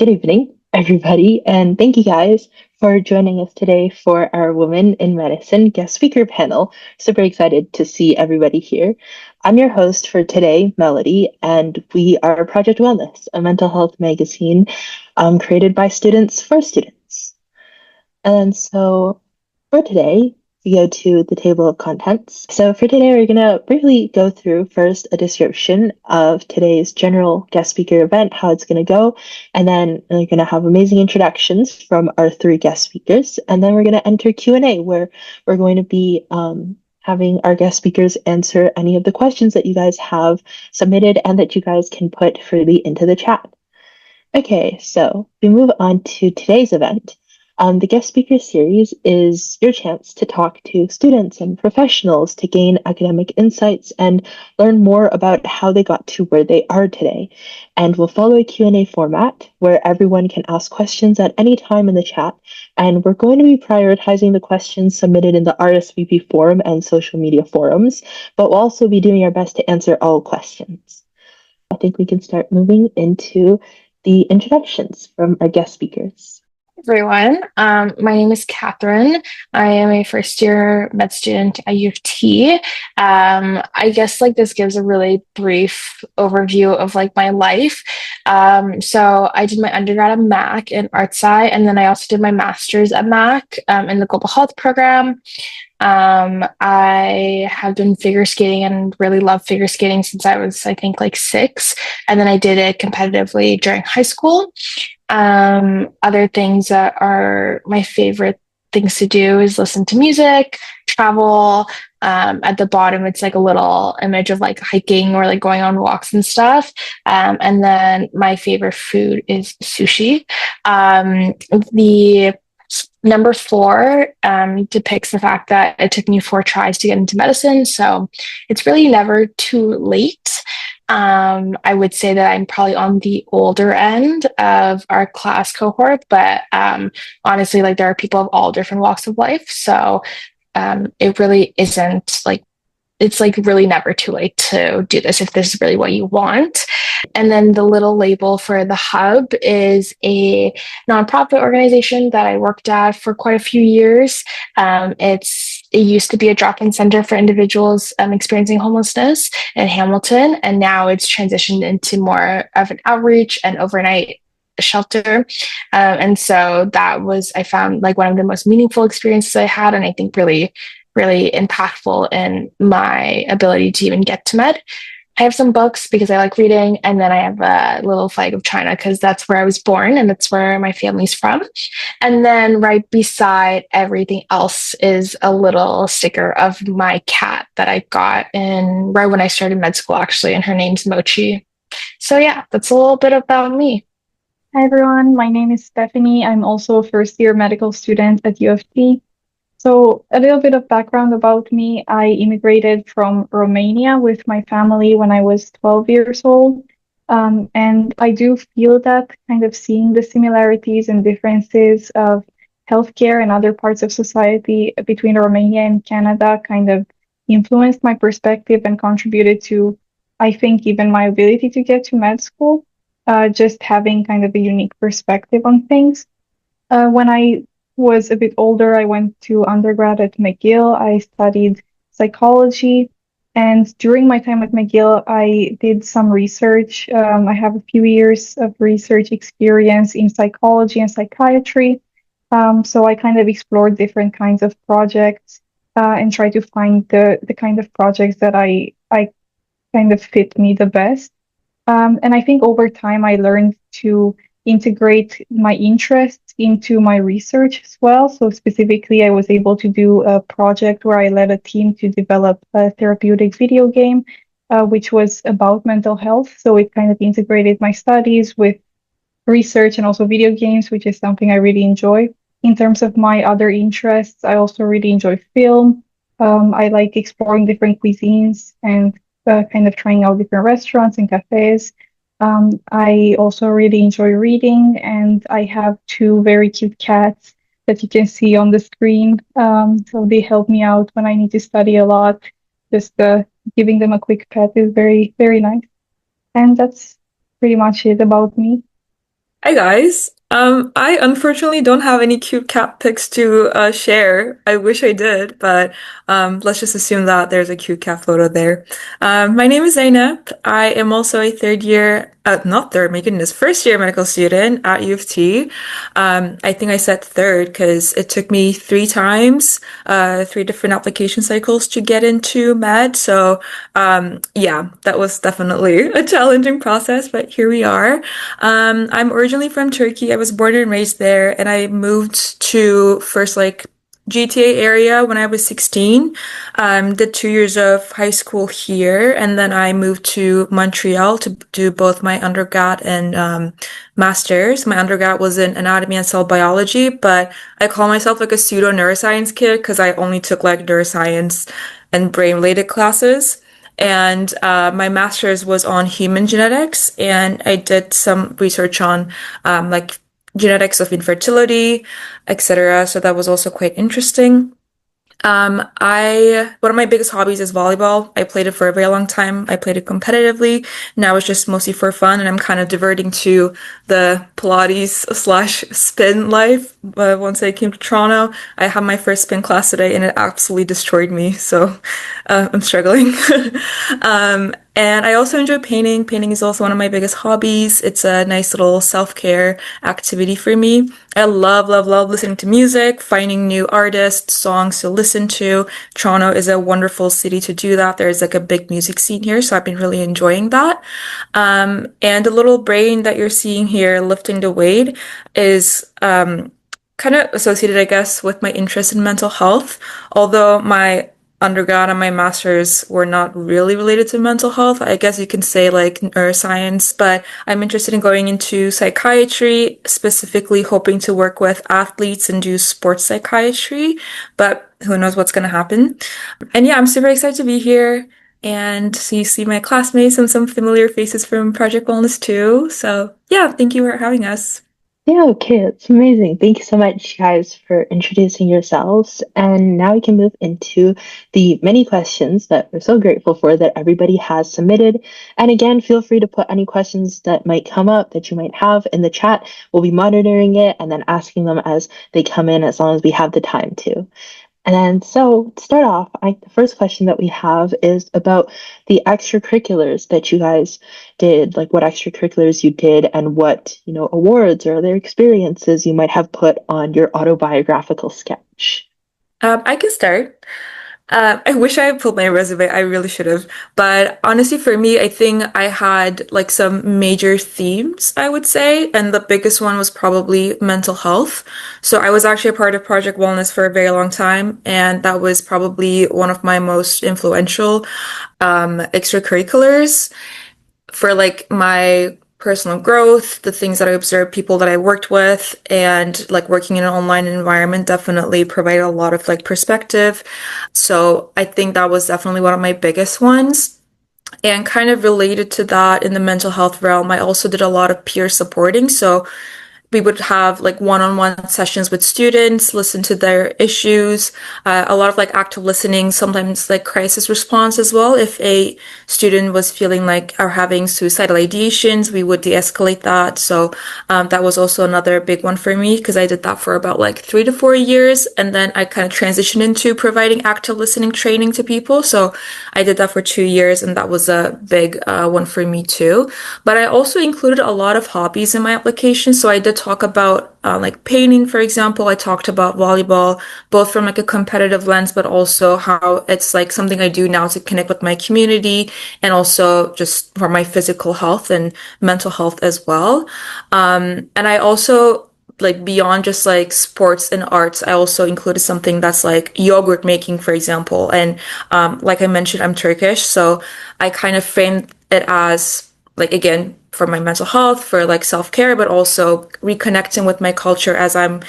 Good evening, everybody, and thank you guys for joining us today for our Women in Medicine guest speaker panel. Super excited to see everybody here. I'm your host for today, Melody, and we are Project Wellness, a mental health magazine created by students for students. And so for today, we go to the table of contents. So for today, we're going to briefly go through first a description of today's general guest speaker event, how it's going to go, and then we're going to have amazing introductions from our three guest speakers, and then we're going to enter Q&A, where we're going to be having our guest speakers answer any of the questions that you guys have submitted and that you guys can put freely into the chat. Okay, so we move on to today's event. The guest speaker series is your chance to talk to students and professionals to gain academic insights and learn more about how they got to where they are today. And we'll follow a Q&A format where everyone can ask questions at any time in the chat. And we're going to be prioritizing the questions submitted in the RSVP forum and social media forums, but we'll also be doing our best to answer all questions. I think we can start moving into the introductions from our guest speakers. Everyone. My name is Catherine. I am a first year med student at U of T. I guess this gives a really brief overview of my life. So I did my undergrad at Mac in art sci, and then I also did my master's at Mac in the global health program. I have been figure skating and really love figure skating since I was, I think, 6. And then I did it competitively during high school. Other things that are my favorite things to do is listen to music, travel. At the bottom, it's a little image of hiking or going on walks and stuff. And then my favorite food is sushi. The number 4 depicts the fact that it took me 4 tries to get into medicine. So it's really never too late. I would say that I'm probably on the older end of our class cohort, but honestly, there are people of all different walks of life. So it really isn't it's really never too late to do this if this is really what you want. And then the little label for the hub is a nonprofit organization that I worked at for quite a few years. It used to be a drop-in center for individuals experiencing homelessness in Hamilton, and now it's transitioned into more of an outreach and overnight shelter. And so that was, I found, one of the most meaningful experiences I had, and I think really impactful in my ability to even get to med. I have some books because I like reading, and then I have a little flag of China because that's where I was born and that's where my family's from. And then right beside everything else is a little sticker of my cat that I got right when I started med school, actually, and her name's Mochi. So yeah, that's a little bit about me. Hi everyone, my name is Stephanie. I'm also a first year medical student at U of T. So a little bit of background about me. I immigrated from Romania with my family when I was 12 years old. And I do feel that kind of seeing the similarities and differences of healthcare and other parts of society between Romania and Canada kind of influenced my perspective and contributed to, I think, even my ability to get to med school, just having kind of a unique perspective on things. When I was a bit older, I went to undergrad at McGill. I studied psychology, and during my time at McGill, I did some research. I have a few years of research experience in psychology and psychiatry. So I kind of explored different kinds of projects and tried to find the kind of projects that I kind of fit me the best. And I think over time, I learned to integrate my interests into my research as well. So specifically, I was able to do a project where I led a team to develop a therapeutic video game, which was about mental health. So it kind of integrated my studies with research and also video games, which is something I really enjoy. In terms of my other interests, I also really enjoy film. I like exploring different cuisines and kind of trying out different restaurants and cafes. I also really enjoy reading, and I have 2 very cute cats that you can see on the screen. So they help me out when I need to study a lot. Just giving them a quick pet is very, very nice. And that's pretty much it about me. Hi guys. I unfortunately don't have any cute cat pics to share. I wish I did, but let's just assume that there's a cute cat photo there. My name is Zeynep. I am also a third year, not third, my goodness, first year medical student at U of T. I think I said third because it took me three times, three different application cycles to get into med. So yeah, that was definitely a challenging process, but here we are. I'm originally from Turkey. I was born and raised there, and I moved to first like GTA area when I was 16. Did 2 years of high school here, and then I moved to Montreal to do both my undergrad and master's. My undergrad was in anatomy and cell biology, but I call myself like a pseudo neuroscience kid because I only took like neuroscience and brain related classes. And my master's was on human genetics, and I did some research on like genetics of infertility, etc. So that was also quite interesting. I One of my biggest hobbies is volleyball. I played it for a very long time. I played it competitively. Now it's just mostly for fun, and I'm kind of diverting to the Pilates slash spin life. But once I came to Toronto, I had my first spin class today, and it absolutely destroyed me. So I'm struggling. And I also enjoy painting. Painting is also one of my biggest hobbies. It's a nice little self-care activity for me. I love, love, love listening to music, finding new artists, songs to listen to. Toronto is a wonderful city to do that. There's like a big music scene here, so I've been really enjoying that. And the little brain that you're seeing here lifting the weight is kind of associated, I guess, with my interest in mental health. Although my undergrad and my master's were not really related to mental health. I guess you can say like neuroscience, but I'm interested in going into psychiatry, specifically hoping to work with athletes and do sports psychiatry, but who knows what's going to happen. And yeah, I'm super excited to be here and see my classmates and some familiar faces from Project Wellness too. So yeah, thank you for having us. Yeah, okay, it's amazing. Thank you so much, guys, for introducing yourselves. And now we can move into the many questions that we're so grateful for that everybody has submitted. And again, feel free to put any questions that might come up that you might have in the chat. We'll be monitoring it and then asking them as they come in as long as we have the time to. And so, to start off, the first question that we have is about the extracurriculars that you guys did, like what extracurriculars you did and what, awards or other experiences you might have put on your autobiographical sketch. I can start. I wish I had pulled my resume. I really should have. But honestly, for me, I think I had like some major themes, I would say. And the biggest one was probably mental health. So I was actually a part of Project Wellness for a very long time. And that was probably one of my most influential extracurriculars for like my personal growth, the things that I observed, people that I worked with, and like working in an online environment definitely provided a lot of like perspective. So I think that was definitely one of my biggest ones. And kind of related to that in the mental health realm, I also did a lot of peer supporting. So we would have like one-on-one sessions with students, listen to their issues, a lot of like active listening, sometimes like crisis response as well. If a student was feeling like or having suicidal ideations, we would de-escalate that. So that was also another big one for me because I did that for about like 3 to 4 years. And then I kind of transitioned into providing active listening training to people. So I did that for 2 years and that was a big one for me too. But I also included a lot of hobbies in my application. So I did talk about like painting, for example. I talked about volleyball, both from like a competitive lens, but also how it's like something I do now to connect with my community and also just for my physical health and mental health as well. And I also like beyond just like sports and arts, I also included something that's like yogurt making, for example. And like I mentioned, I'm Turkish, so I kind of framed it as like again for my mental health, for like self-care, but also reconnecting with my culture as I'm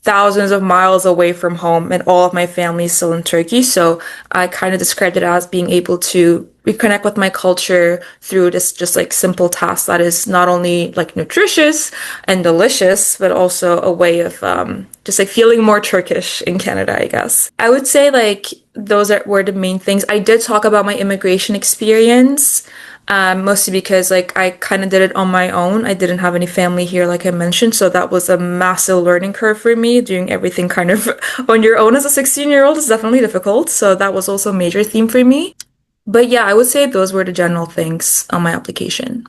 thousands of miles away from home and all of my family is still in Turkey. So I kind of described it as being able to reconnect with my culture through this just like simple task that is not only like nutritious and delicious, but also a way of just like feeling more Turkish in Canada, I guess. I would say like were the main things. I did talk about my immigration experience. mostly because like I kind of did it on my own. I didn't have any family here, like I mentioned, so that was a massive learning curve for me. Doing everything kind of on your own as a 16-year-old is definitely difficult. So that was also a major theme for me. But yeah, I would say those were the general things on my application.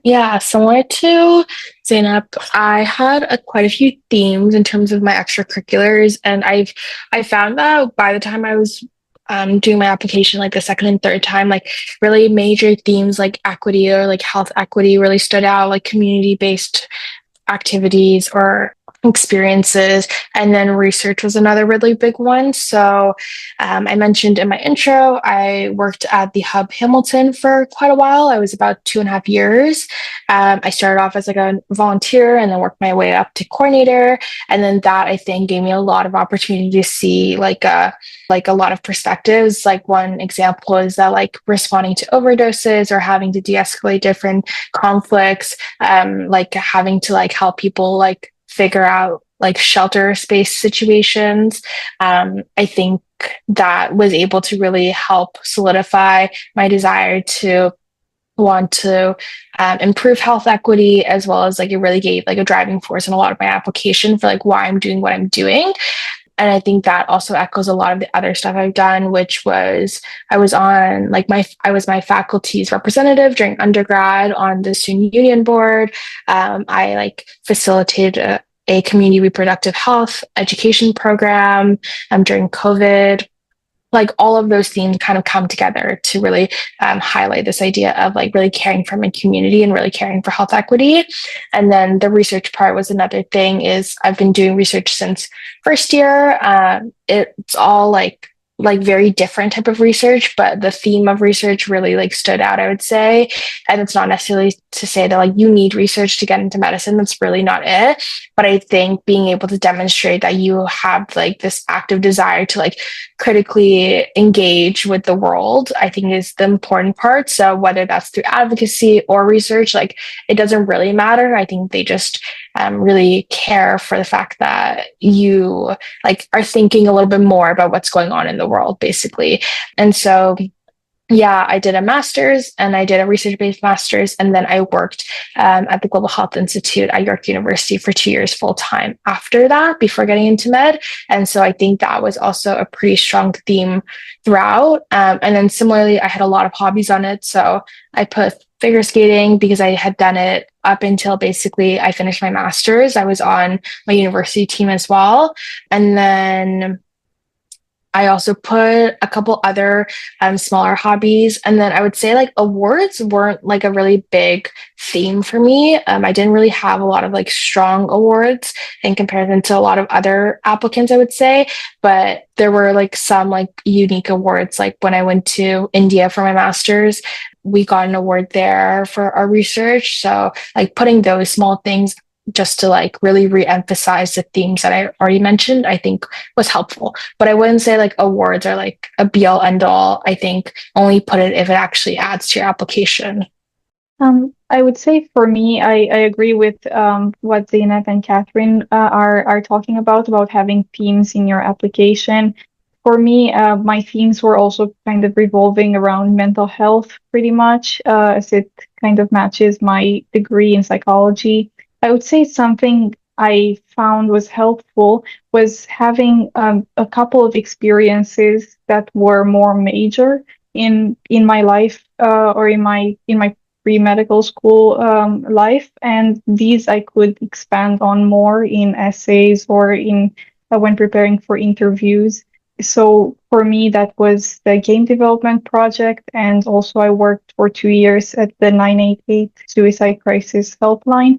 Yeah, similar to Zeynep, I had quite a few themes in terms of my extracurriculars, and I found that by the time I was doing my application, like the second and third time, like really major themes like equity or like health equity really stood out, like community-based activities or experiences. And then research was another really big one. So I mentioned in my intro, I worked at the Hub Hamilton for quite a while. I was about 2.5 years. I started off as like a volunteer and then worked my way up to coordinator. And then that I think gave me a lot of opportunity to see like a lot of perspectives. Like one example is that like responding to overdoses or having to de-escalate different conflicts, like having to like help people like figure out like shelter space situations. I think that was able to really help solidify my desire to want to improve health equity, as well as like it really gave like a driving force in a lot of my application for like why I'm doing what I'm doing. And I think that also echoes a lot of the other stuff I've done, which was I was on like I was my faculty's representative during undergrad on the student union board. I like facilitated a community reproductive health education program during COVID. Like all of those themes kind of come together to really highlight this idea of like really caring for my community and really caring for health equity. And then the research part was another thing. Is I've been doing research since first year. It's all like very different type of research, but the theme of research really like stood out, I would say. And it's not necessarily to say that like you need research to get into medicine. That's really not it. But I think being able to demonstrate that you have like this active desire to like critically engage with the world, I think is the important part. So whether that's through advocacy or research, like it doesn't really matter. I think they just really care for the fact that you like are thinking a little bit more about what's going on in the world, basically. And so yeah, I did a master's and I did a research-based master's, and then I worked at the Global Health Institute at York University for 2 years full time after that, before getting into med. And so I think that was also a pretty strong theme throughout. And then similarly, I had a lot of hobbies on it. So I put figure skating because I had done it up until basically I finished my master's. I was on my university team as well. And then I also put a couple other smaller hobbies. And then I would say like awards weren't like a really big theme for me. I didn't really have a lot of like strong awards in comparison to a lot of other applicants, I would say. But there were like some like unique awards. Like when I went to India for my master's, we got an award there for our research. So like putting those small things just to like really re-emphasize the themes that I already mentioned, I think was helpful. But I wouldn't say like awards are like a be all end all. I think only put it if it actually adds to your application. I would say for me, I agree with what Zeynep and Catherine are talking about having themes in your application. For me, my themes were also kind of revolving around mental health pretty much, as it kind of matches my degree in psychology. I would say something I found was helpful was having a couple of experiences that were more major in my life or in my pre-medical school life, and these I could expand on more in essays or in when preparing for interviews. So for me, that was the game development project, and also I worked for 2 years at the 988 suicide crisis helpline.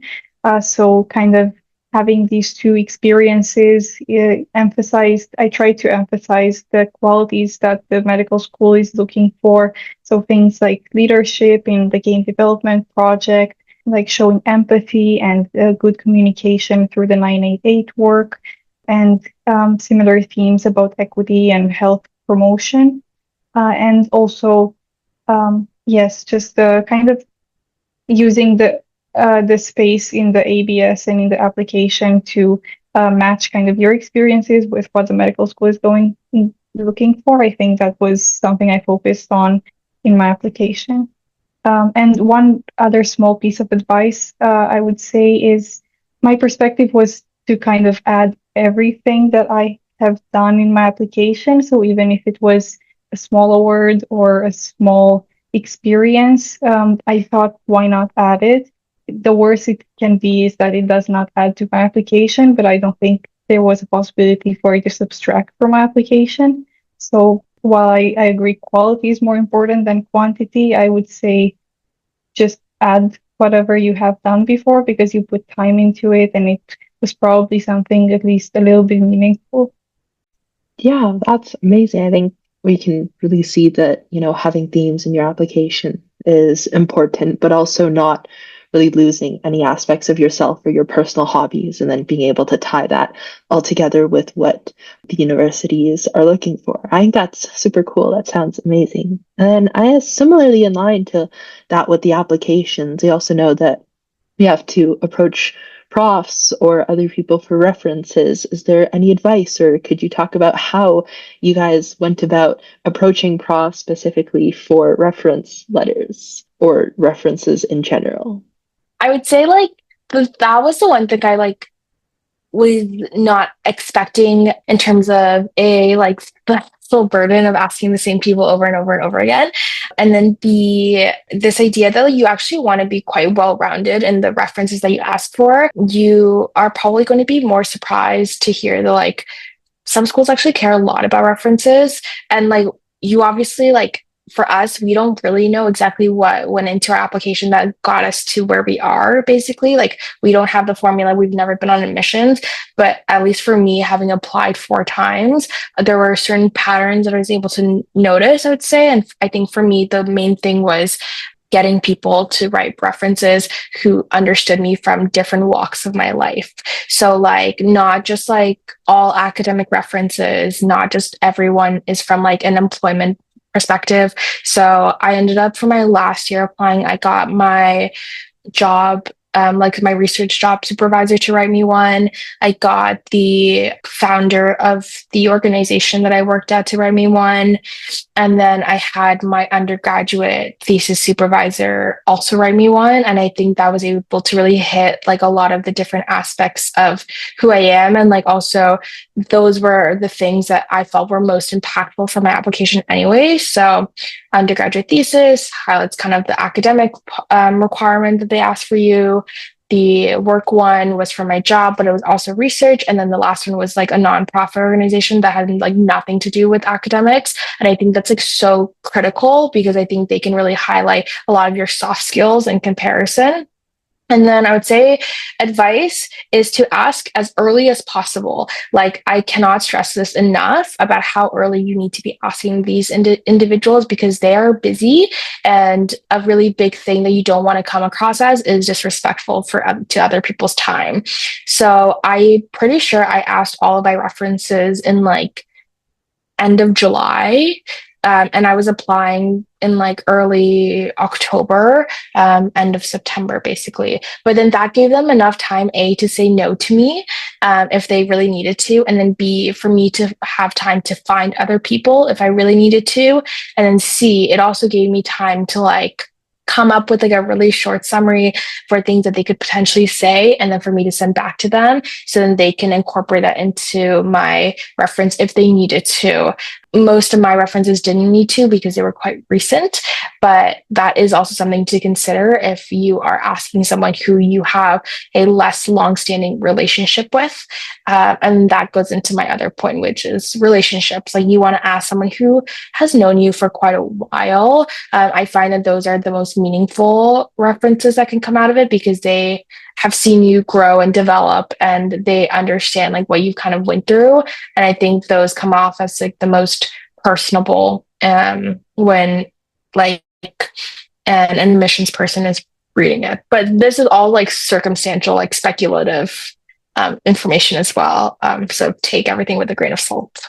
So kind of having these two experiences I try to emphasize the qualities that the medical school is looking for. So things like leadership in the game development project, like showing empathy and good communication through the 988 work, and similar themes about equity and health promotion. And also, yes, just kind of using the space in the ABS and in the application to match kind of your experiences with what the medical school is looking for. I think that was something I focused on in my application. And one other small piece of advice I would say is my perspective was to kind of add everything that I have done in my application. So even if it was a small award or a small experience, I thought, why not add it? The worst it can be is that it does not add to my application, but I don't think there was a possibility for it to subtract from my application. So while I agree quality is more important than quantity, I would say just add whatever you have done before because you put time into it and it was probably something at least a little bit meaningful. Yeah, that's amazing. I think we can really see that, having themes in your application is important, but also not really losing any aspects of yourself or your personal hobbies, and then being able to tie that all together with what the universities are looking for. I think that's super cool. That sounds amazing. And I similarly in line to that with the applications. We also know that we have to approach profs or other people for references. Is there any advice, or could you talk about how you guys went about approaching profs specifically for reference letters or references in general? I would say like that was the one thing I like was not expecting in terms of a like the full burden of asking the same people over and over and over again. And then this idea that like, you actually want to be quite well rounded in the references that you ask for. You are probably going to be more surprised to hear that like some schools actually care a lot about references. And like you obviously like for us, we don't really know exactly what went into our application that got us to where we are, basically. Like, we don't have the formula. We've never been on admissions. But at least for me, having applied 4 times, there were certain patterns that I was able to notice, I would say. And I think for me, the main thing was getting people to write references who understood me from different walks of my life. So like not just like all academic references, not just everyone is from like an employment perspective. So I ended up for my last year applying, I got my job, like my research job supervisor to write me one. I got the founder of the organization that I worked at to write me one. And then I had my undergraduate thesis supervisor also write me one. And I think that was able to really hit like a lot of the different aspects of who I am. And like also those were the things that I felt were most impactful for my application anyway. So undergraduate thesis highlights kind of the academic requirement that they ask for you. The work one was for my job, but it was also research. And then the last one was like a nonprofit organization that had like nothing to do with academics. And I think that's like so critical because I think they can really highlight a lot of your soft skills in comparison. And then I would say advice is to ask as early as possible. Like, I cannot stress this enough about how early you need to be asking these individuals because they are busy. And a really big thing that you don't want to come across as is disrespectful to other people's time. So I'm pretty sure I asked all of my references in like end of July. And I was applying in like early October, end of September, basically. But then that gave them enough time, A, to say no to me if they really needed to, and then B, for me to have time to find other people if I really needed to. And then C, it also gave me time to like come up with like a really short summary for things that they could potentially say, and then for me to send back to them so then they can incorporate that into my reference if they needed to. Most of my references didn't need to because they were quite recent, but that is also something to consider if you are asking someone who you have a less long-standing relationship with. And that goes into my other point, which is relationships. Like, you want to ask someone who has known you for quite a while. I find that those are the most meaningful references that can come out of it because they have seen you grow and develop and they understand like what you kind of went through. And I think those come off as like the most personable when like an admissions person is reading it. But this is all like circumstantial, like speculative information as well. So take everything with a grain of salt.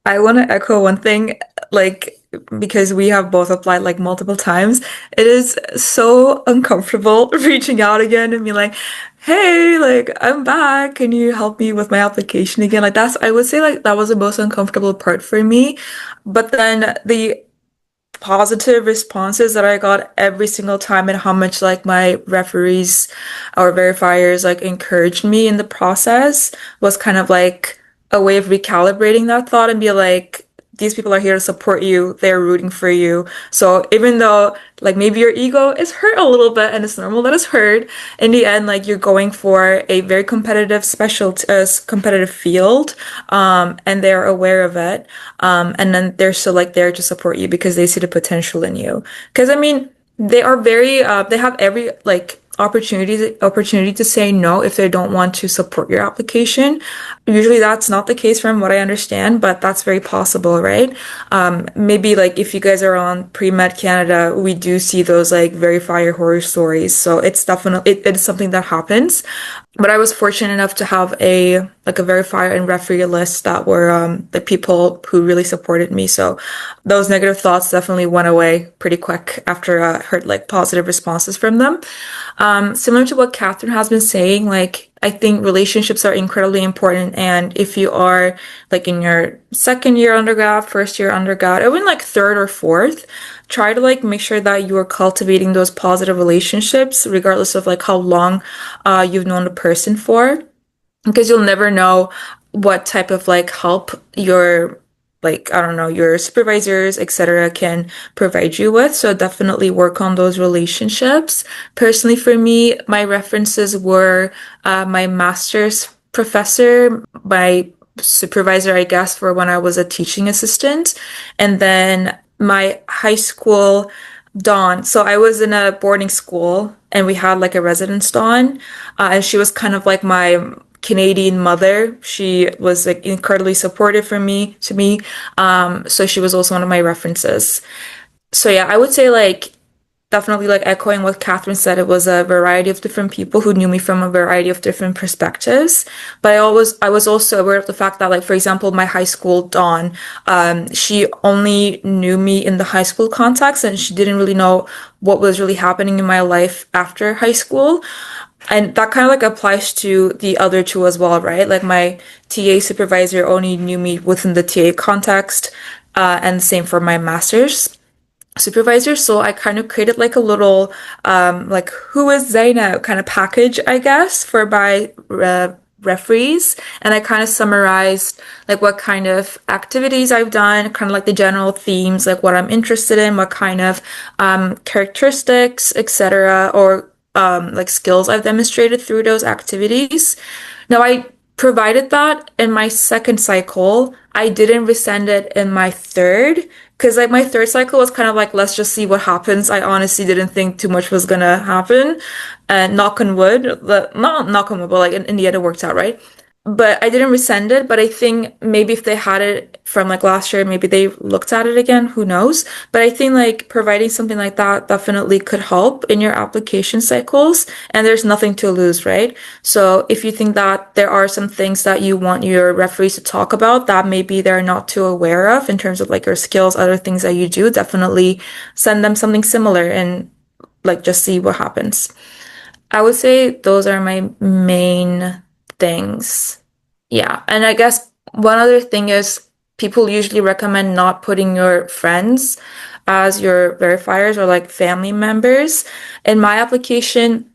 I want to echo one thing, like, because we have both applied like multiple times. It is so uncomfortable reaching out again and being like, hey, like, I'm back. Can you help me with my application again? Like, I would say like that was the most uncomfortable part for me. But then the positive responses that I got every single time, and how much like my referees or verifiers like encouraged me in the process was kind of like a way of recalibrating that thought and be like, these people are here to support you. They're rooting for you. So even though like maybe your ego is hurt a little bit, and it's normal that it's hurt, in the end, like you're going for a very competitive competitive field, and they're aware of it. And then they're still like there to support you because they see the potential in you. Because I mean, they are very, they have every like opportunity to say no if they don't want to support your application. Usually that's not the case from what I understand, but that's very possible, right? Maybe like if you guys are on Pre-Med Canada, we do see those like verifier horror stories. So it's definitely, it is something that happens. But I was fortunate enough to have a verifier and referee list that were the people who really supported me. So those negative thoughts definitely went away pretty quick after I heard like positive responses from them. Similar to what Catherine has been saying, like I think relationships are incredibly important. And if you are like in your second year undergrad, first year undergrad, or even like third or fourth, try to like make sure that you are cultivating those positive relationships, regardless of like how long you've known the person for, because you'll never know what type of like help your like I don't know your supervisors etc can provide you with. So definitely work on those relationships. Personally, for me, my references were my master's professor, my supervisor, I guess, for when I was a teaching assistant, and then my high school Dawn. So I was in a boarding school and we had like a residence Dawn, and she was kind of like my Canadian mother. She was like incredibly supportive to me. So she was also one of my references. So yeah, I would say like definitely like echoing what Catherine said, it was a variety of different people who knew me from a variety of different perspectives. But I was also aware of the fact that like, for example, my high school Dawn, she only knew me in the high school context, and she didn't really know what was really happening in my life after high school. And that kind of like applies to the other two as well, right? Like my TA supervisor only knew me within the TA context, and same for my master's supervisor. So I kind of created like a little like who is Zeynep kind of package, I guess, for my referees. And I kind of summarized like what kind of activities I've done, kind of like the general themes, like what I'm interested in, what kind of characteristics, etc., or like skills I've demonstrated through those activities. Now I provided that in my second cycle. I didn't resend it in my third, because like my third cycle was kind of like, let's just see what happens. I honestly didn't think too much was gonna happen. And knock on wood, not knock on wood, but like in the end it worked out, right? But I didn't resend it. But I think maybe if they had it from like last year, maybe they looked at it again. Who knows? But I think like providing something like that definitely could help in your application cycles. And there's nothing to lose, right? So if you think that there are some things that you want your referees to talk about that maybe they're not too aware of in terms of like your skills, other things that you do, definitely send them something similar and like just see what happens. I would say those are my main things. Yeah. And I guess one other thing is people usually recommend not putting your friends as your verifiers or like family members. In my application,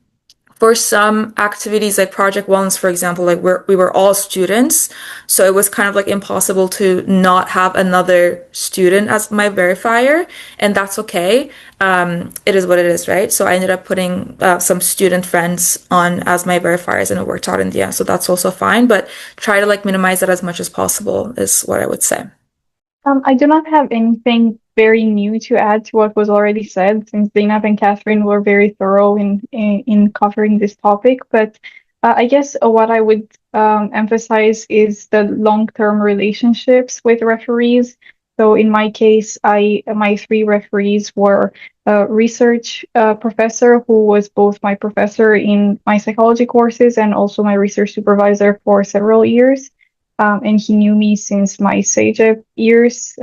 for some activities like Project Wellness, for example, like we were all students. So it was kind of like impossible to not have another student as my verifier. And that's okay. It is what it is, right? So I ended up putting some student friends on as my verifiers, and it worked out in the end. So that's also fine. But try to like minimize that as much as possible is what I would say. I do not have anything very new to add to what was already said, since Zeynep and Catherine were very thorough in covering this topic. But I guess what I would emphasize is the long-term relationships with referees. So in my case, my three referees were a research professor who was both my professor in my psychology courses and also my research supervisor for several years. And he knew me since my CEGEP years.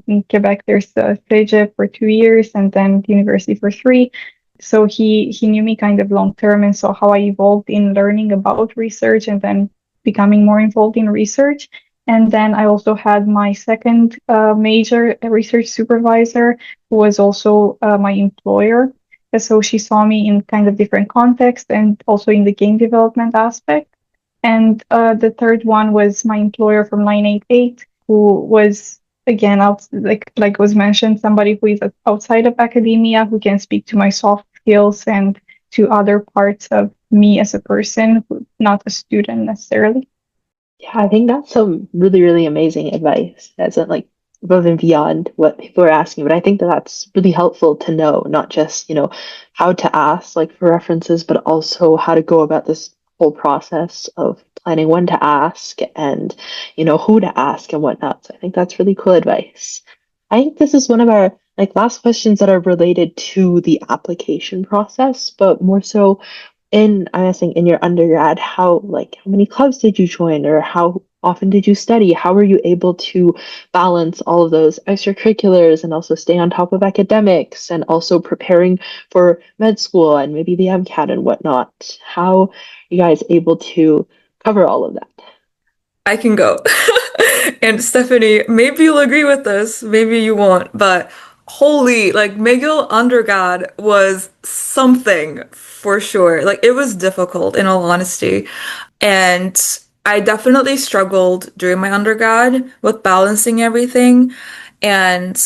In Quebec, there's the CEGEP for 2 years and then the university for 3. So he knew me kind of long term and saw how I evolved in learning about research and then becoming more involved in research. And then I also had my second major research supervisor, who was also my employer. So she saw me in kind of different contexts and also in the game development aspect. And the third one was my employer from 988, who was again out like was mentioned, somebody who is outside of academia, who can speak to my soft skills and to other parts of me as a person, not a student necessarily. Yeah, I think that's some really, really amazing advice. That's like above and beyond what people are asking. But I think that that's really helpful to know, not just, how to ask like for references, but also how to go about this whole process of planning when to ask and, who to ask and whatnot. So I think that's really cool advice. I think this is one of our like last questions that are related to the application process, but more so I'm asking in your undergrad, how many clubs did you join or how often did you study? How were you able to balance all of those extracurriculars and also stay on top of academics and also preparing for med school and maybe the MCAT and whatnot? How are you guys able to cover all of that? I can go. And Stephanie, maybe you'll agree with this, maybe you won't, but holy, like McGill undergrad was something for sure. Like it was difficult in all honesty. And I definitely struggled during my undergrad with balancing everything. And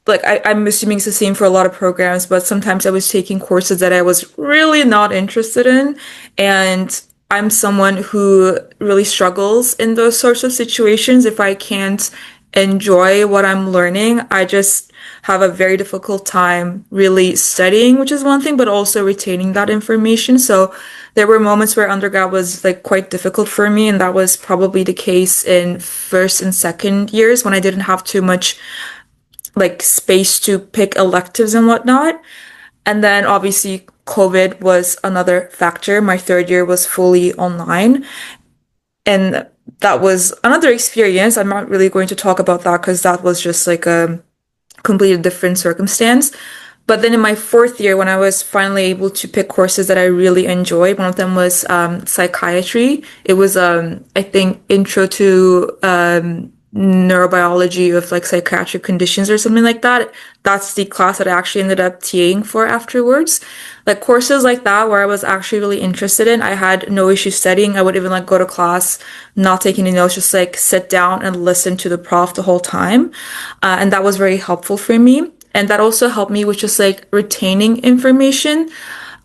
like I'm assuming it's the same for a lot of programs, but sometimes I was taking courses that I was really not interested in. And I'm someone who really struggles in those sorts of situations. If I can't enjoy what I'm learning, I just have a very difficult time really studying, which is one thing, but also retaining that information. So there were moments where undergrad was like quite difficult for me, and that was probably the case in first and second years when I didn't have too much like space to pick electives and whatnot. And then obviously COVID was another factor. My third year was fully online. And that was another experience. I'm not really going to talk about that because that was just like a completely different circumstance. But then in my fourth year, when I was finally able to pick courses that I really enjoyed, one of them was psychiatry. It was, I think, intro to neurobiology of like psychiatric conditions or something like that. That's the class that I actually ended up TAing for afterwards. Like courses like that where I was actually really interested in, I had no issue studying. I would even like go to class, not take any notes, just like sit down and listen to the prof the whole time. And that was very helpful for me. And that also helped me with just like retaining information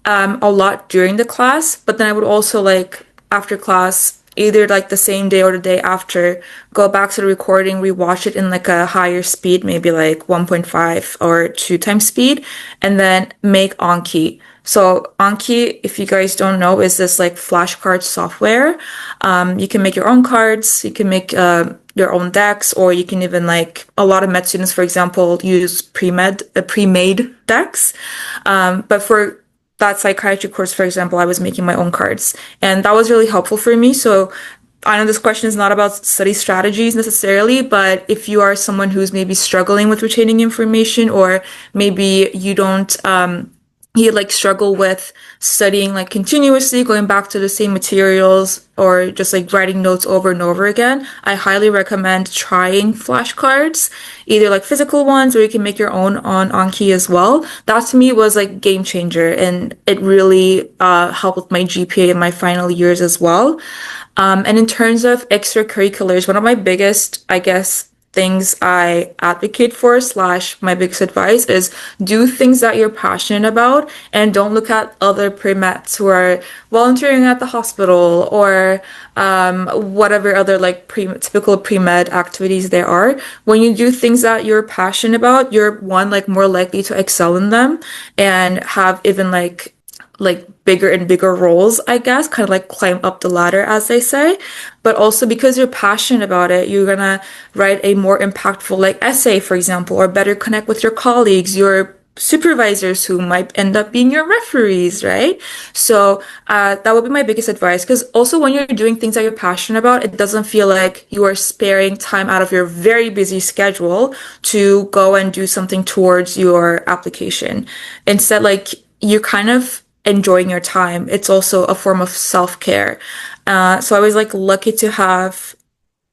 a lot during the class. But then I would also like after class, either like the same day or the day after, go back to the recording, rewatch it in like a higher speed, maybe like 1.5 or 2 times speed, and then make Anki. So Anki, if you guys don't know, is this like flashcard software. You can make your own cards, you can make your own decks, or you can even like a lot of med students, for example, use pre-made decks. But for that psychiatry course, for example, I was making my own cards, and that was really helpful for me. So I know this question is not about study strategies necessarily, but if you are someone who's maybe struggling with retaining information, or maybe you like struggle with studying like continuously, going back to the same materials, or just like writing notes over and over again, I highly recommend trying flashcards, either like physical ones or you can make your own on Anki as well. That to me was like game changer, and it really helped with my GPA in my final years as well. And in terms of extracurriculars, one of my biggest, I guess, things I advocate for slash my biggest advice is do things that you're passionate about, and don't look at other pre-meds who are volunteering at the hospital or whatever other like typical pre-med activities there are. When you do things that you're passionate about, you're one like more likely to excel in them and have even like bigger and bigger roles, I guess, kind of like climb up the ladder, as they say. But also because you're passionate about it, you're gonna write a more impactful like essay, for example, or better connect with your colleagues, your supervisors who might end up being your referees, right? So that would be my biggest advice. Because also when you're doing things that you're passionate about, it doesn't feel like you are sparing time out of your very busy schedule to go and do something towards your application. Instead, like you're kind of enjoying your time. It's also a form of self-care. So I was like lucky to have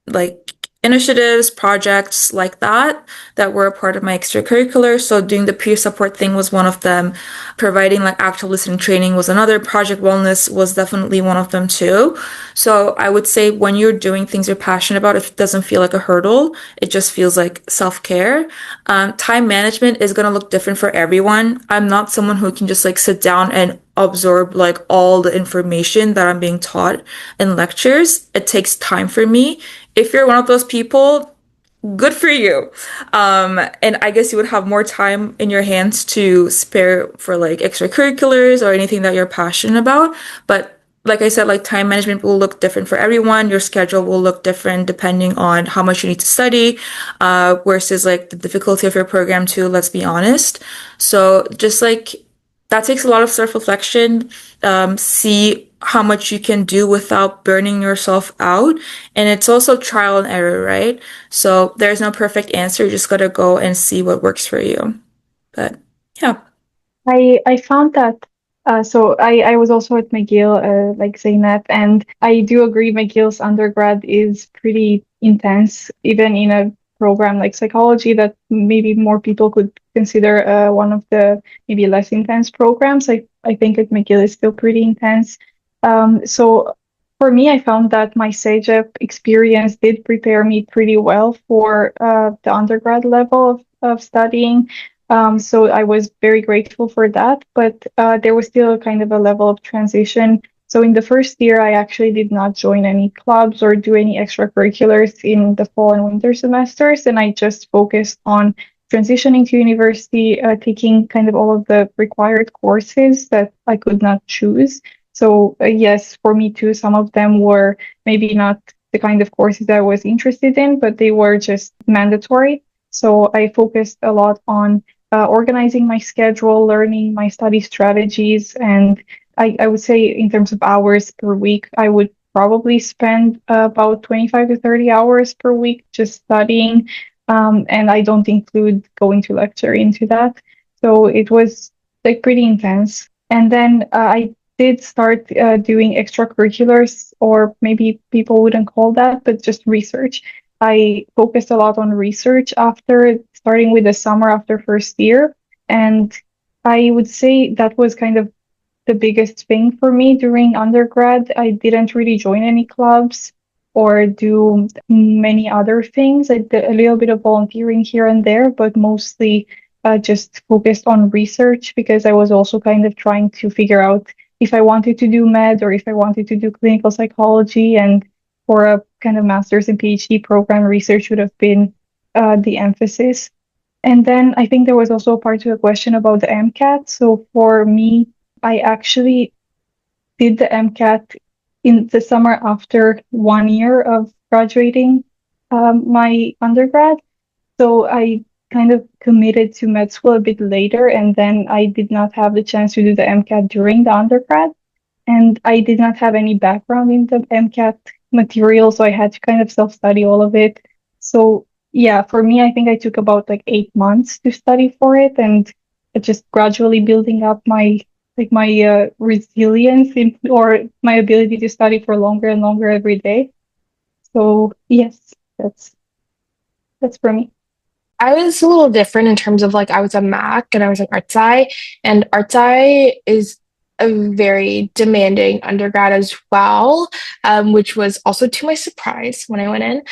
like initiatives, projects like that were a part of my extracurricular. So doing the peer support thing was one of them. Providing like active listening training was another. Project wellness was definitely one of them too. So I would say when you're doing things you're passionate about, if it doesn't feel like a hurdle, it just feels like self-care. Time management is going to look different for everyone. I'm not someone who can just like sit down and absorb like all the information that I'm being taught in lectures. It takes time for me. If you're one of those people, good for you. And I guess you would have more time in your hands to spare for like extracurriculars or anything that you're passionate about. But like I said, like time management will look different for everyone. Your schedule will look different depending on how much you need to study, versus like the difficulty of your program too, let's be honest. So just like that takes a lot of self-reflection. See how much you can do without burning yourself out. And it's also trial and error, right? So there's no perfect answer. You just gotta go and see what works for you. But yeah. I found that so I was also at McGill, like Zeynep, and I do agree McGill's undergrad is pretty intense, even in a program like psychology that maybe more people could consider one of the maybe less intense programs. I think at McGill is still pretty intense. So for me, I found that my CEGEP experience did prepare me pretty well for the undergrad level of studying. So I was very grateful for that, but there was still kind of a level of transition. So in the first year, I actually did not join any clubs or do any extracurriculars in the fall and winter semesters, and I just focused on transitioning to university, taking kind of all of the required courses that I could not choose. So yes, for me too, some of them were maybe not the kind of courses I was interested in, but they were just mandatory. So I focused a lot on organizing my schedule, learning my study strategies, and I would say in terms of hours per week, I would probably spend about 25 to 30 hours per week just studying. And I don't include going to lecture into that. So it was like pretty intense. And then I did start doing extracurriculars, or maybe people wouldn't call that, but just research. I focused a lot on research after starting with the summer after first year. And I would say that was kind of the biggest thing for me during undergrad. I didn't really join any clubs or do many other things. I did a little bit of volunteering here and there, but mostly just focused on research because I was also kind of trying to figure out if I wanted to do med or if I wanted to do clinical psychology. And for a kind of master's and PhD program, research would have been the emphasis. And then I think there was also a part to the question about the MCAT. So for me, I actually did the MCAT in the summer after 1 year of graduating my undergrad. So I kind of committed to med school a bit later, and then I did not have the chance to do the MCAT during the undergrad. And I did not have any background in the MCAT material, so I had to kind of self-study all of it. So yeah, for me, I think I took about like 8 months to study for it, and just gradually building up my resilience or my ability to study for longer and longer every day. So yes, that's for me. I was a little different in terms of like I was a Mac and I was an Arts Eye, and Arts Eye is a very demanding undergrad as well, which was also to my surprise when I went in.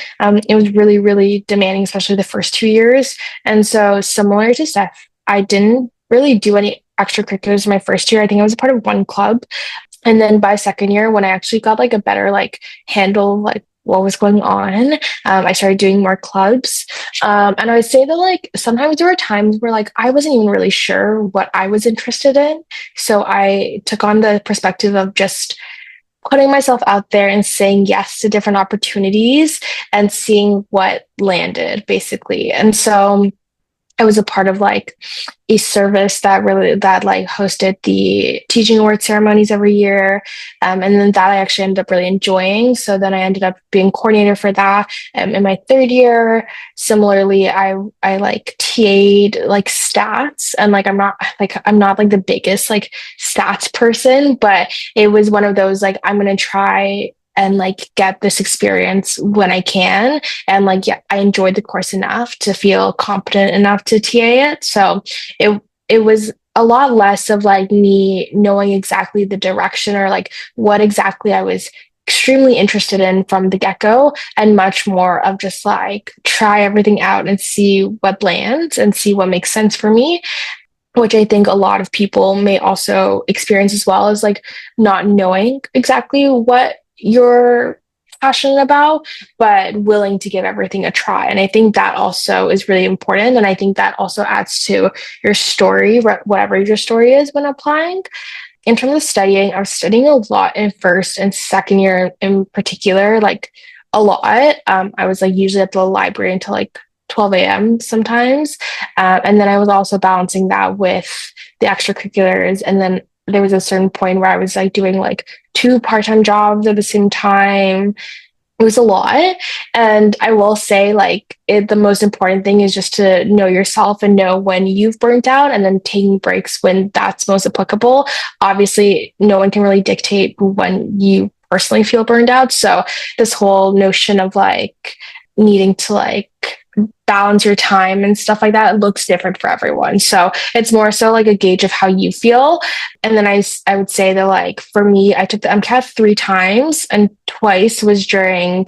It was really, really demanding, especially the first 2 years. And so, similar to Steph, I didn't really do any extracurriculars in my first year. I think I was a part of one club. And then by second year, when I actually got like a better like handle, like what was going on, I started doing more clubs. And I would say that like sometimes there were times where like I wasn't even really sure what I was interested in. So I took on the perspective of just putting myself out there and saying yes to different opportunities and seeing what landed basically. And so I was a part of like a service that like hosted the teaching award ceremonies every year. And then that I actually ended up really enjoying. So then I ended up being coordinator for that. In my third year, similarly, I like TA'd like stats, and like I'm not like the biggest like stats person, but it was one of those like I'm gonna try and like get this experience when I can. And like, yeah, I enjoyed the course enough to feel competent enough to TA it. So it was a lot less of like me knowing exactly the direction or like what exactly I was extremely interested in from the get-go, and much more of just like try everything out and see what lands and see what makes sense for me, which I think a lot of people may also experience as well, as like not knowing exactly what you're passionate about, but willing to give everything a try. And I think that also is really important. And I think that also adds to your story, whatever your story is when applying. In terms of studying, I was studying a lot in first and second year in particular, like a lot. I was like usually at the library until like 12 a.m. sometimes. And then I was also balancing that with the extracurriculars. And then there was a certain point where I was like doing like 2 part-time jobs at the same time. It was a lot. And I will say, like, the most important thing is just to know yourself and know when you've burnt out, and then taking breaks when that's most applicable. Obviously, no one can really dictate when you personally feel burned out. So this whole notion of like needing to like balance your time and stuff like that, it looks different for everyone. So it's more so like a gauge of how you feel. And then I would say that like for me, I took the MCAT 3 times, and twice was during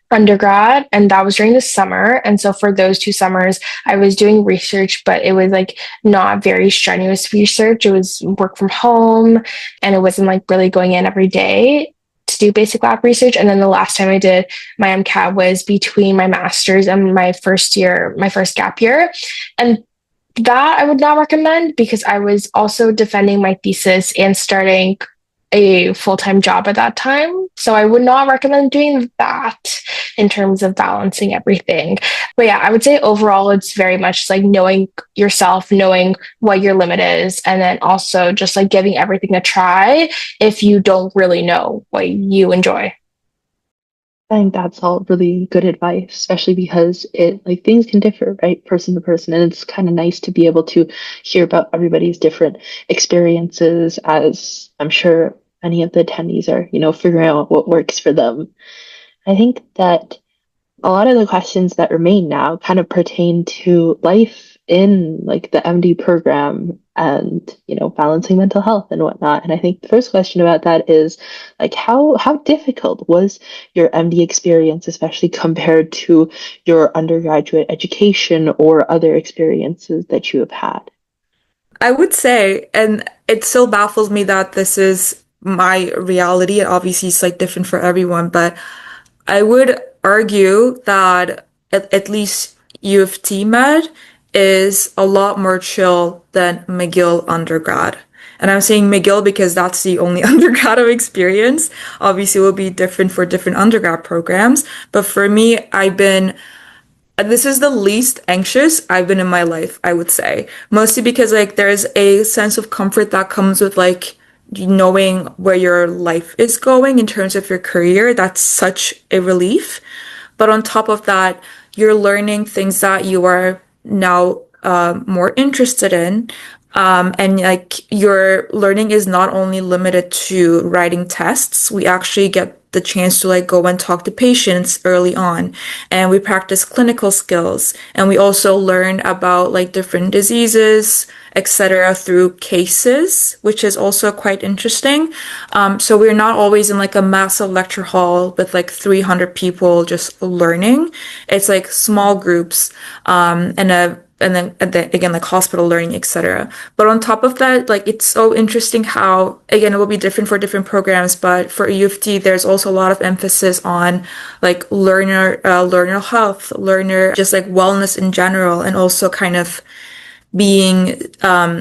undergrad, and that was during the summer. And so for those 2 summers, I was doing research, but it was like not very strenuous research. It was work from home, and it wasn't like really going in every day to do basic lab research. And then the last time I did my MCAT was between my master's and my first gap year. And that I would not recommend, because I was also defending my thesis and starting a full-time job at that time. So I would not recommend doing that in terms of balancing everything. But yeah, I would say overall, it's very much like knowing yourself, knowing what your limit is, and then also just like giving everything a try if you don't really know what you enjoy. I think that's all really good advice, especially because it like things can differ, right, person to person, and it's kind of nice to be able to hear about everybody's different experiences, as I'm sure many of the attendees are, figuring out what works for them. I think that a lot of the questions that remain now kind of pertain to life in like the MD program and balancing mental health and whatnot. And I think the first question about that is like how difficult was your MD experience, especially compared to your undergraduate education or other experiences that you have had? I would say, and it still baffles me that this is my reality. Obviously, it's like different for everyone, but I would argue that at least U of T Med is a lot more chill than McGill undergrad. And I'm saying McGill because that's the only undergrad I've experienced. Obviously, it will be different for different undergrad programs. But for me, this is the least anxious I've been in my life, I would say. Mostly because like there's a sense of comfort that comes with like knowing where your life is going in terms of your career. That's such a relief. But on top of that, you're learning things that you are now more interested in. And like your learning is not only limited to writing tests. We actually get the chance to like go and talk to patients early on, and we practice clinical skills, and we also learn about like different diseases, etc. through cases, which is also quite interesting. So we're not always in like a massive lecture hall with like 300 people just learning. It's like small groups, and then again like hospital learning, etc. But on top of that, like it's so interesting how again it will be different for different programs, but for U of T there's also a lot of emphasis on like learner health, learner just like wellness in general, and also kind of being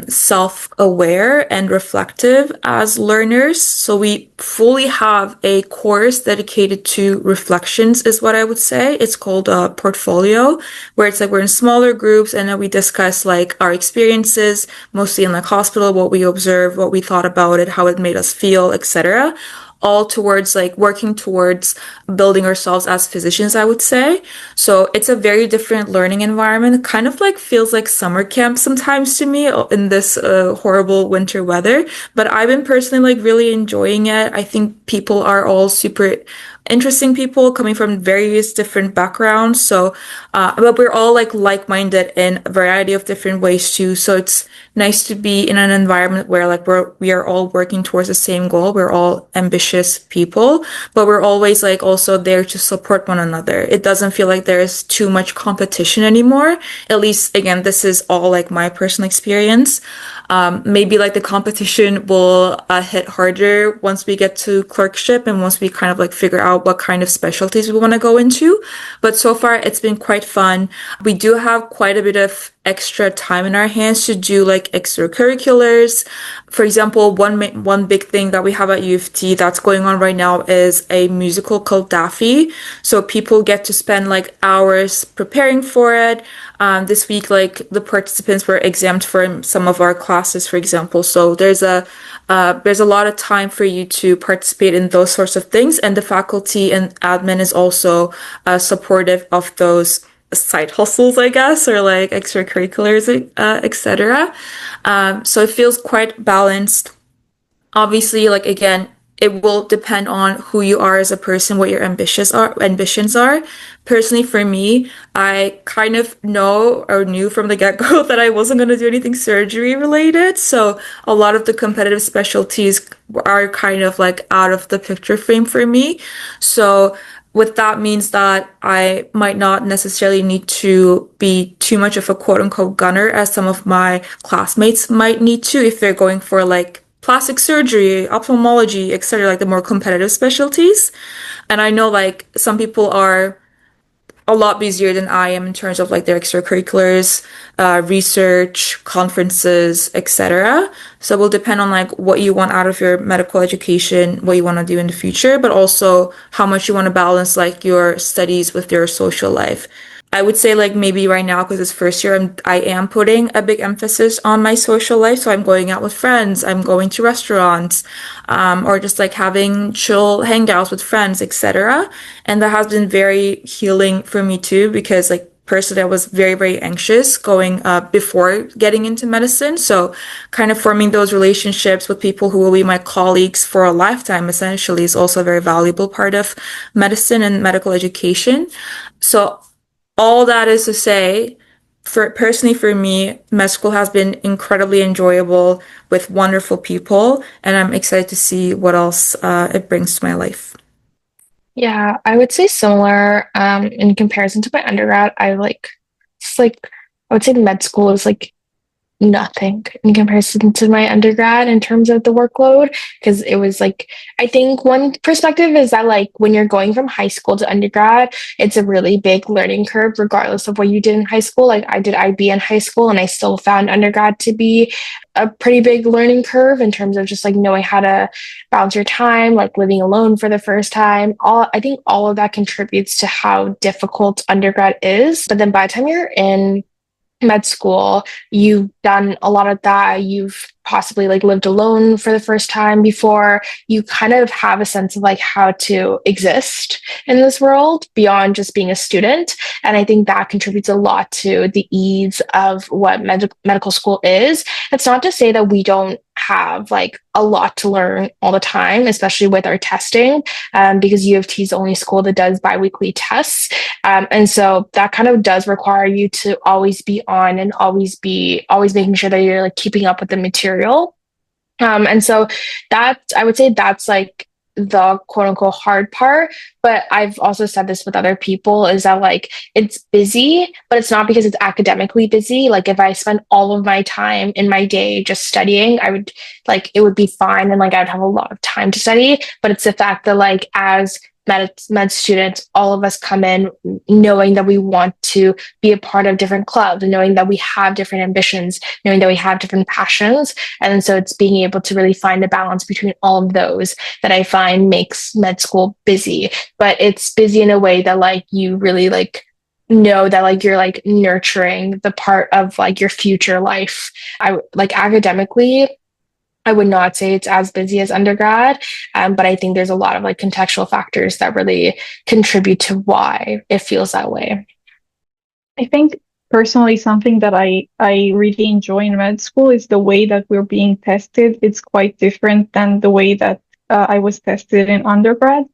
self-aware and reflective as learners. So we fully have a course dedicated to reflections, is what I would say. It's called a portfolio, where it's like we're in smaller groups, and then we discuss like our experiences, mostly in like hospital, what we observed, what we thought about it, how it made us feel, etc. all towards like working towards building ourselves as physicians, I would say. So it's a very different learning environment. It kind of like feels like summer camp sometimes to me in this horrible winter weather. But I've been personally like really enjoying it. I think people are all super interesting people coming from various different backgrounds. So, but we're all like like-minded in a variety of different ways too. So it's nice to be in an environment where like we are all working towards the same goal. We're all ambitious people, but we're always like also there to support one another. It doesn't feel like there's too much competition anymore. At least again, this is all like my personal experience. Maybe like the competition will hit harder once we get to clerkship and once we kind of like figure out what kind of specialties we want to go into. But so far, it's been quite fun. We do have quite a bit of extra time in our hands to do like extracurriculars. For example, one big thing that we have at U of T that's going on right now is a musical called Daffy. So people get to spend like hours preparing for it. This week, like the participants were exempt from some of our classes, for example. So there's a lot of time for you to participate in those sorts of things, and the faculty and admin is also supportive of those side hustles, I guess, or like extracurriculars, etc. So it feels quite balanced. Obviously, like again, it will depend on who you are as a person, what your ambitions are. Personally, for me, I kind of know or knew from the get-go that I wasn't going to do anything surgery related. So a lot of the competitive specialties are kind of like out of the picture frame for me. So what that means that I might not necessarily need to be too much of a quote unquote gunner as some of my classmates might need to if they're going for like plastic surgery, ophthalmology, etc., like the more competitive specialties. And I know like some people are a lot busier than I am in terms of like their extracurriculars, research, conferences, etc. So it will depend on like what you want out of your medical education, what you want to do in the future, but also how much you want to balance like your studies with your social life. I would say like maybe right now because it's first year, I am putting a big emphasis on my social life. So I'm going out with friends, I'm going to restaurants, or just like having chill hangouts with friends, etc. And that has been very healing for me too, because like personally I was very, very anxious going before getting into medicine. So kind of forming those relationships with people who will be my colleagues for a lifetime essentially is also a very valuable part of medicine and medical education. So all that is to say, for me, med school has been incredibly enjoyable with wonderful people, and I'm excited to see what else it brings to my life. Yeah, I would say similar. In comparison to my undergrad, it's like, I would say med school is like nothing in comparison to my undergrad in terms of the workload. Because it was like, I think one perspective is that like when you're going from high school to undergrad, it's a really big learning curve, regardless of what you did in high school. Like I did IB in high school, and I still found undergrad to be a pretty big learning curve in terms of just like knowing how to balance your time, like living alone for the first time. I think all of that contributes to how difficult undergrad is. But then by the time you're in med school, you've done a lot of that. You've possibly like lived alone for the first time before. You kind of have a sense of like how to exist in this world beyond just being a student. And I think that contributes a lot to the ease of what medical school is. It's not to say that we don't have like a lot to learn all the time, especially with our testing, because U of T is the only school that does biweekly tests. And so that kind of does require you to always be on and always making sure that you're like keeping up with the material. And so I would say that's like the quote unquote hard part. But I've also said this with other people is that like it's busy, but it's not because it's academically busy. Like if I spend all of my time in my day just studying, it would be fine. And like I'd have a lot of time to study, but it's the fact that like as med students, all of us come in knowing that we want to be a part of different clubs, knowing that we have different ambitions, knowing that we have different passions. And so it's being able to really find a balance between all of those that I find makes med school busy. But it's busy in a way that like you really like know that like you're like nurturing the part of like your future life. I like academically, I would not say it's as busy as undergrad, but I think there's a lot of like contextual factors that really contribute to why it feels that way. I think personally something that I really enjoy in med school is the way that we're being tested. It's quite different than the way that I was tested in undergrad.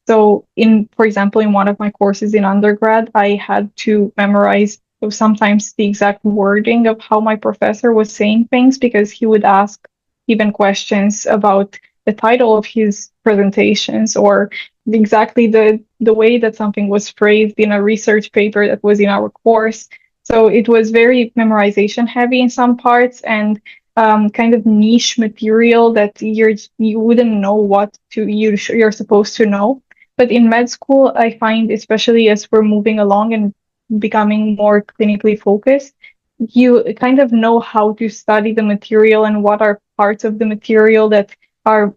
So for example, in one of my courses in undergrad, I had to memorize sometimes the exact wording of how my professor was saying things because he would ask even questions about the title of his presentations or exactly the way that something was phrased in a research paper that was in our course. So it was very memorization heavy in some parts and kind of niche material that you wouldn't know what you're supposed to know. But in med school, I find, especially as we're moving along and becoming more clinically focused, you kind of know how to study the material and what are parts of the material that are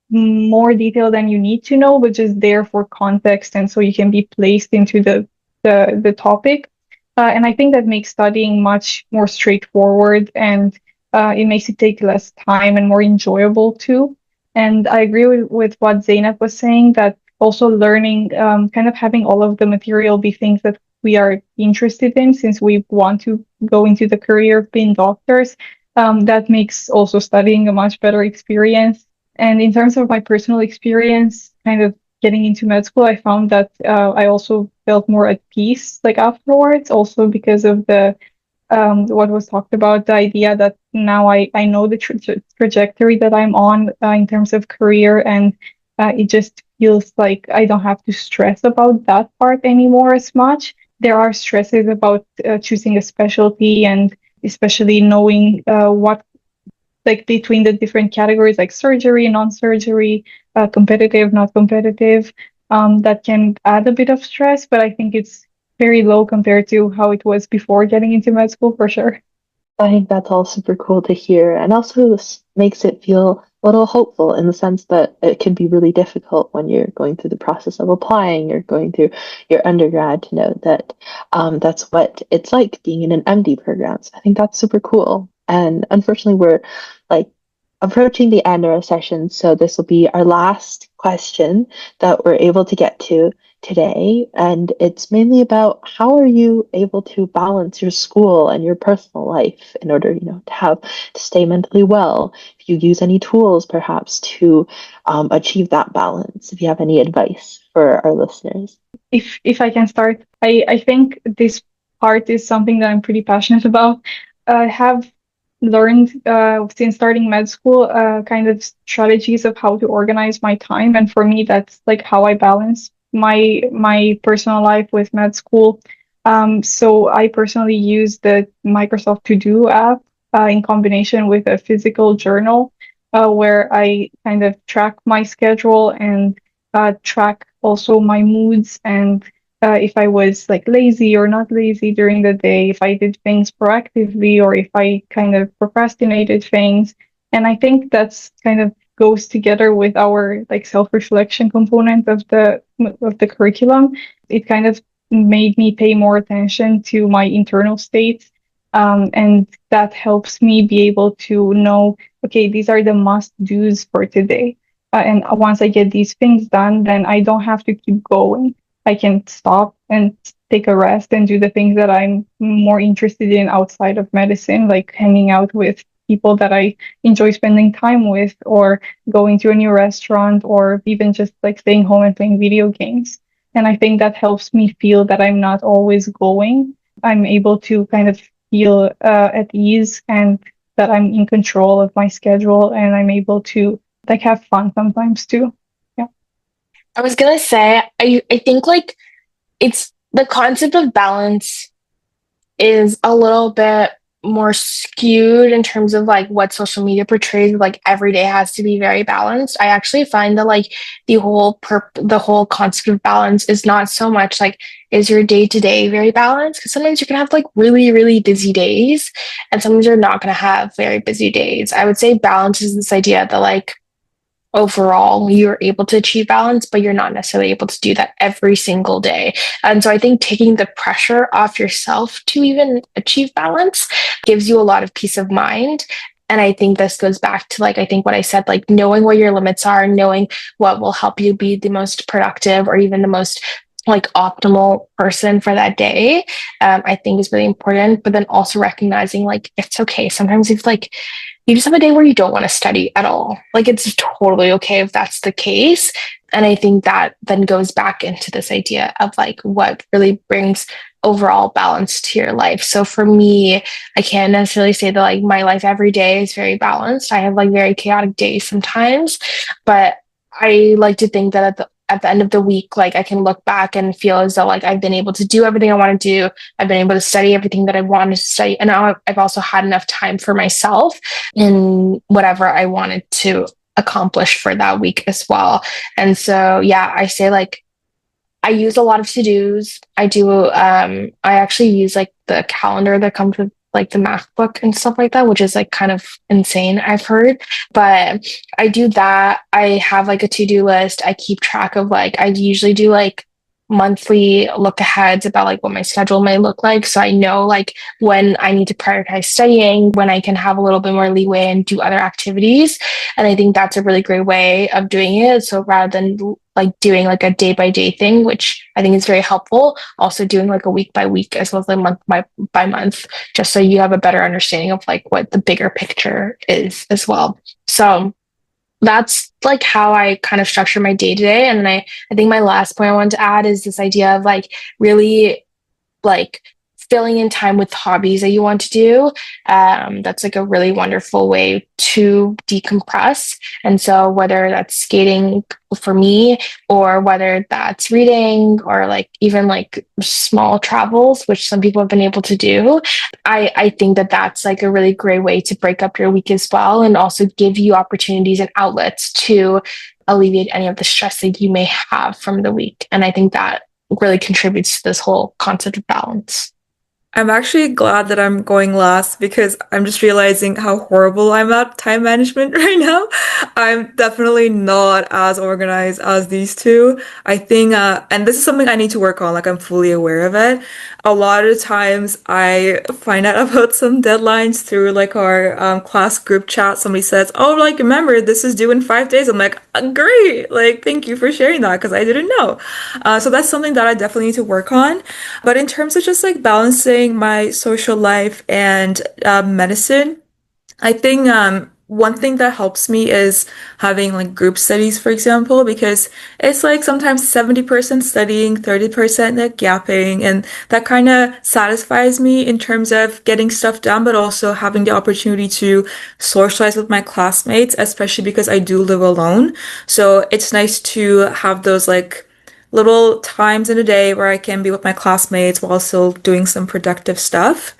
more detail than you need to know, but just there for context, and so you can be placed into the topic. And I think that makes studying much more straightforward, and it makes it take less time and more enjoyable too. And I agree with what Zeynep was saying that also learning, kind of having all of the material be things that we are interested in, since we want to go into the career of being doctors. That makes also studying a much better experience. And in terms of my personal experience, kind of getting into med school, I found that I also felt more at peace like afterwards, also because of the what was talked about, the idea that now I know the trajectory that I'm on in terms of career, and it just feels like I don't have to stress about that part anymore as much. There are stresses about choosing a specialty and especially knowing what like between the different categories like surgery, non-surgery, competitive, not competitive, that can add a bit of stress, but I think it's very low compared to how it was before getting into med school for sure. I think that's all super cool to hear, and also this makes it feel a little hopeful in the sense that it can be really difficult when you're going through the process of applying, you're going through your undergrad to know that that's what it's like being in an MD program. So I think that's super cool. And unfortunately, we're like approaching the end of our session, so this will be our last question that we're able to get to today, and it's mainly about how are you able to balance your school and your personal life in order, to have to stay mentally well. If you use any tools, perhaps to achieve that balance. If you have any advice for our listeners. If I can start, I think this part is something that I'm pretty passionate about. I have learned since starting med school kind of strategies of how to organize my time, and for me that's like how I balance my personal life with med school. So I personally use the Microsoft To Do app in combination with a physical journal where I kind of track my schedule and track also my moods and if I was like lazy or not lazy during the day, if I did things proactively or if I kind of procrastinated things. And I think that's kind of goes together with our like self-reflection component of the curriculum. It kind of made me pay more attention to my internal states. And that helps me be able to know, okay, these are the must do's for today. And once I get these things done, then I don't have to keep going. I can stop and take a rest and do the things that I'm more interested in outside of medicine, like hanging out with people that I enjoy spending time with, or going to a new restaurant, or even just like staying home and playing video games. And I think that helps me feel that I'm not always going. I'm able to kind of feel at ease and that I'm in control of my schedule and I'm able to like have fun sometimes too. Yeah. I was gonna say, I think like it's the concept of balance is a little bit more skewed in terms of like what social media portrays, like every day has to be very balanced. I actually find that like the whole concept of balance is not so much like is your day to day very balanced, because sometimes you can have like really really busy days and sometimes you're not going to have very busy days. I would say balance is this idea that like overall you're able to achieve balance, but you're not necessarily able to do that every single day. And so I think taking the pressure off yourself to even achieve balance gives you a lot of peace of mind. And I think this goes back to like, I think what I said, like knowing where your limits are, knowing what will help you be the most productive or even the most like optimal person for that day, I think is really important. But then also recognizing like it's okay. Sometimes it's like you just have a day where you don't want to study at all. Like it's totally okay if that's the case. And I think that then goes back into this idea of like what really brings overall balance to your life. So for me, I can't necessarily say that like my life every day is very balanced. I have like very chaotic days sometimes, but I like to think that at the end of the week, like I can look back and feel as though like I've been able to do everything I want to do. I've been able to study everything that I wanted to study. And now I've also had enough time for myself in whatever I wanted to accomplish for that week as well. And so, yeah, I say like I use a lot of to-dos. I actually use like the calendar that comes with like the MacBook and stuff like that, which is like kind of insane, I've heard. But I do that. I have like a to-do list. I keep track of like I usually do like monthly look aheads about like what my schedule may look like. So I know like when I need to prioritize studying, when I can have a little bit more leeway and do other activities. And I think that's a really great way of doing it. So rather than like doing like a day by day thing, which I think is very helpful, also doing like a week by week as well as like month by month, just so you have a better understanding of like what the bigger picture is as well. So that's like how I kind of structure my day to day. And then I think my last point I wanted to add is this idea of like really like filling in time with hobbies that you want to do. That's like a really wonderful way to decompress. And so whether that's skating for me, or whether that's reading, or like even like small travels, which some people have been able to do, I think that that's like a really great way to break up your week as well, and also give you opportunities and outlets to alleviate any of the stress that you may have from the week. And I think that really contributes to this whole concept of balance. I'm actually glad that I'm going last because I'm just realizing how horrible I'm at time management right now. I'm definitely not as organized as these two. I think, and this is something I need to work on, like I'm fully aware of it. A lot of times I find out about some deadlines through like our class group chat. Somebody says, oh, like, remember, this is due in 5 days. I'm like, great. Like, thank you for sharing that because I didn't know. So that's something that I definitely need to work on. But in terms of just like balancing my social life and medicine, I think one thing that helps me is having like group studies, for example, because it's like sometimes 70% studying, 30% like gapping, and that kind of satisfies me in terms of getting stuff done, but also having the opportunity to socialize with my classmates, especially because I do live alone. So it's nice to have those like little times in a day where I can be with my classmates while still doing some productive stuff.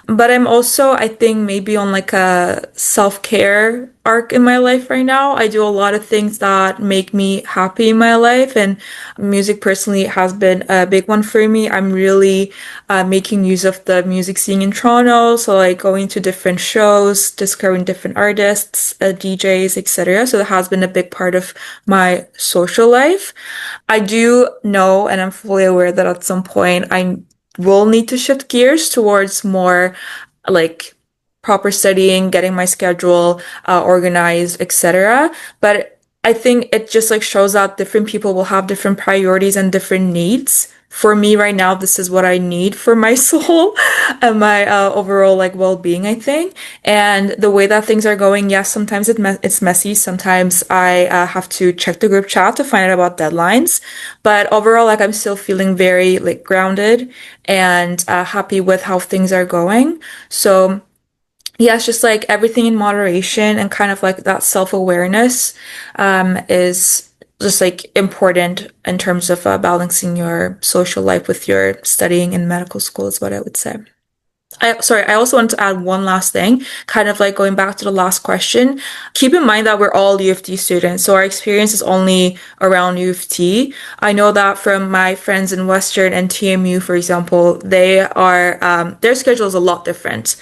But I'm also, I think, maybe on like a self-care arc in my life right now. I do a lot of things that make me happy in my life, and music personally has been a big one for me. I'm really making use of the music scene in Toronto, so like going to different shows, discovering different artists, DJs, etc. So that has been a big part of my social life. I do know, and I'm fully aware that at some point I will need to shift gears towards more like proper studying, getting my schedule organized, etc. But I think it just like shows that different people will have different priorities and different needs. For me right now, this is what I need for my soul and my overall like well-being, I think. And the way that things are going, yes, sometimes it's messy. Sometimes I have to check the group chat to find out about deadlines. But overall, like I'm still feeling very like grounded and happy with how things are going. So yeah, it's just like everything in moderation and kind of like that self-awareness is just like important in terms of balancing your social life with your studying in medical school is what I would say. I also want to add one last thing, kind of like going back to the last question. Keep in mind that we're all U of T students, so our experience is only around U of T. I know that from my friends in Western and TMU, for example, they are, their schedule is a lot different.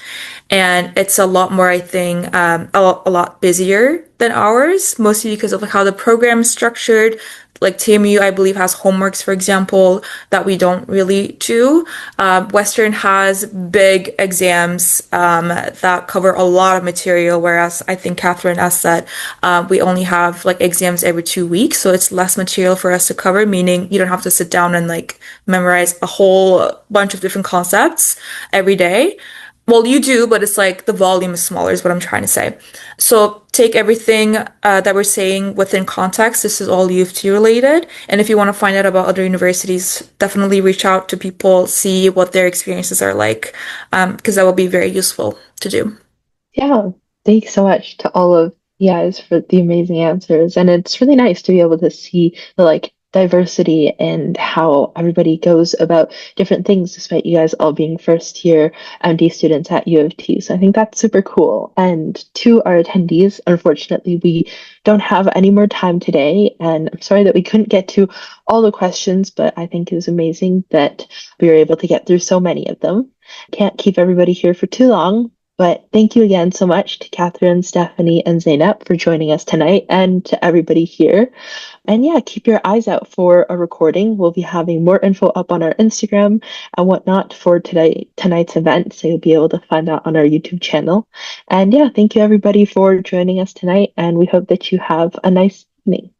and it's a lot more, I think, a lot busier than ours, mostly because of how the program is structured. Like TMU, I believe, has homeworks, for example, that we don't really do. Western has big exams that cover a lot of material, whereas I think Catherine, as said, we only have like exams every 2 weeks, so it's less material for us to cover, meaning you don't have to sit down and like memorize a whole bunch of different concepts every day. Well, you do, but it's like the volume is smaller, is what I'm trying to say. So take everything that we're saying within context. This is all U of T related. And if you want to find out about other universities, definitely reach out to people, see what their experiences are like, because that will be very useful to do. Yeah, thanks so much to all of you guys for the amazing answers. And it's really nice to be able to see the like diversity and how everybody goes about different things, despite you guys all being first year MD students at U of T. So I think that's super cool. And to our attendees, unfortunately, we don't have any more time today. And I'm sorry that we couldn't get to all the questions, but I think it was amazing that we were able to get through so many of them. Can't keep everybody here for too long. But thank you again so much to Catherine, Stephanie, and Zeynep for joining us tonight, and to everybody here. And yeah, keep your eyes out for a recording. We'll be having more info up on our Instagram and whatnot for tonight's event, so you'll be able to find that on our YouTube channel. And yeah, thank you everybody for joining us tonight, and we hope that you have a nice evening.